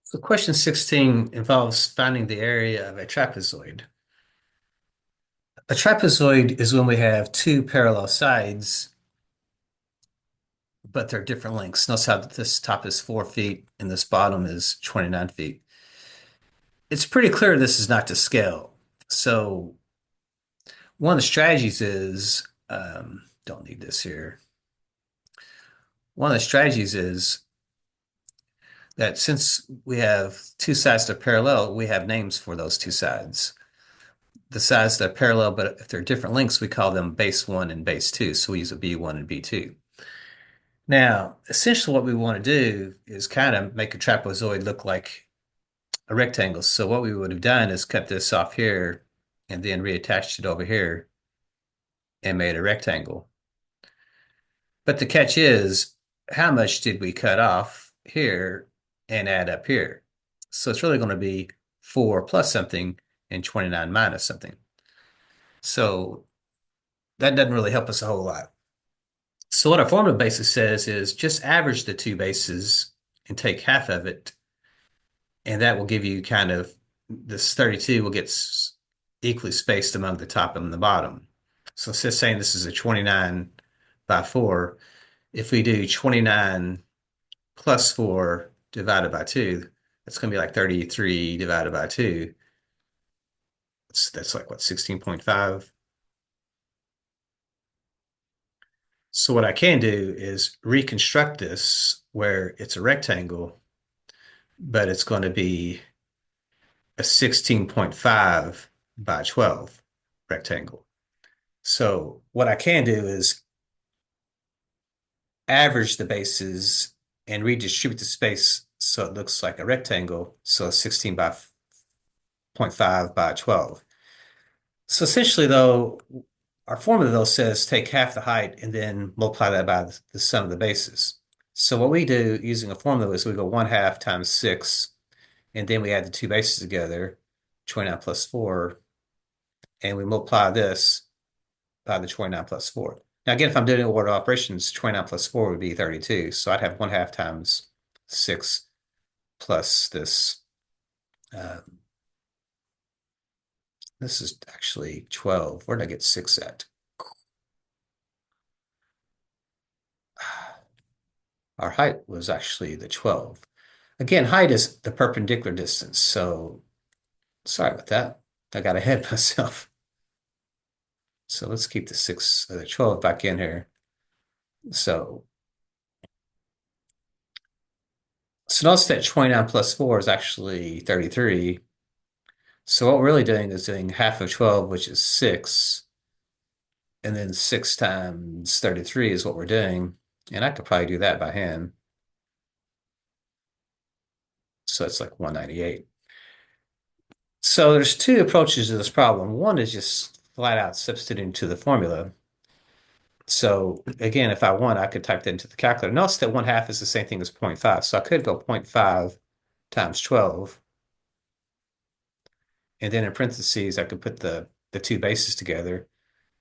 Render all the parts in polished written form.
So question 16 involves finding the area of a trapezoid. A trapezoid is when we have two parallel sides, but they're different lengths. Notice how this top is 4 feet and this bottom is 29 feet. It's pretty clear this is not to scale. So one of the strategies is, don't need this here. One of the strategies is that since we have two sides that are parallel, we have names for those two sides. The sides that are parallel, but if they're different lengths, we call them base 1 and base 2. So we use a B1 and B2. Now, essentially what we want to do is kind of make a trapezoid look like a rectangle. So what we would have done is cut this off here and then reattached it over here and made a rectangle. But the catch is, how much did we cut off here and add up here? So it's really going to be 4 plus something and 29 minus something. So that doesn't really help us a whole lot. So what our formula basis says is just average the two bases and take half of it, and that will give you kind of this 32 will get equally spaced among the top and the bottom. So instead of saying this is a 29 by 4, if we do 29 plus 4 divided by 2, it's going to be like 33 divided by 2. That's like what, 16.5? So what I can do is reconstruct this where it's a rectangle, but it's going to be a 16.5 by 12 rectangle. So what I can do is average the bases and redistribute the space so it looks like a rectangle. So 16 by 0.5 by 12. So essentially though, our formula though says take half the height and then multiply that by the sum of the bases. So what we do using a formula is we go 1/2 times 6, and then we add the two bases together, 29 plus 4, and we multiply this by the 29 plus 4. Now again, if I'm doing order operations, 29 plus 4 would be 32. So I'd have 1/2 times 6 plus this. This is actually 12. Where did I get 6 at? Our height was actually the 12. Again, height is the perpendicular distance. So sorry about that. I got ahead of myself. So let's keep the 12 back in here. So notice that 29 plus 4 is actually 33. So what we're really doing is doing half of 12, which is 6. And then 6 times 33 is what we're doing. And I could probably do that by hand. So it's like 198. So there's two approaches to this problem. One is just flat out substituting to the formula. So again, if I want, I could type that into the calculator. Notice that 1/2 is the same thing as 0.5. So I could go 0.5 times 12. And then in parentheses, I could put the two bases together,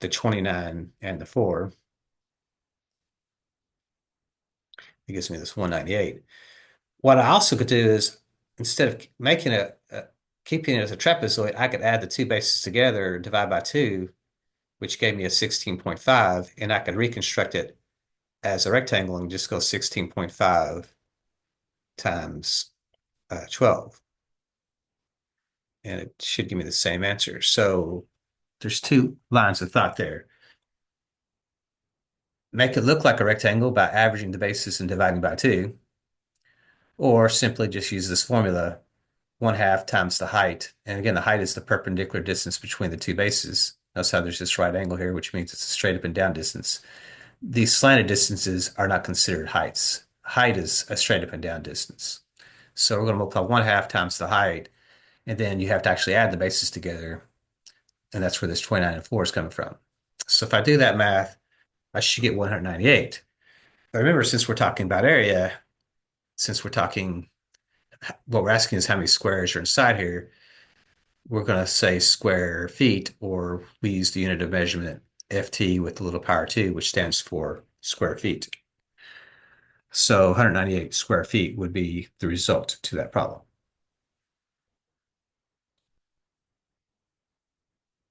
the 29 and the 4. It gives me this 198. What I also could do is, instead of making keeping it as a trapezoid, I could add the two bases together, divide by 2, which gave me a 16.5, and I could reconstruct it as a rectangle and just go 16.5 times 12. And it should give me the same answer. So there's two lines of thought there. Make it look like a rectangle by averaging the bases and dividing by 2, or simply just use this formula, 1/2 times the height. And again, the height is the perpendicular distance between the two bases. Notice how there's this right angle here, which means it's a straight up and down distance. These slanted distances are not considered heights. Height is a straight up and down distance. So we're going to multiply 1/2 times the height, and then you have to actually add the bases together. And that's where this 29 and 4 is coming from. So if I do that math, I should get 198. But remember, since we're talking about area, since we're talking, what we're asking is how many squares are inside here, we're going to say square feet, or we use the unit of measurement FT with the little power 2, which stands for square feet. So 198 square feet would be the result to that problem.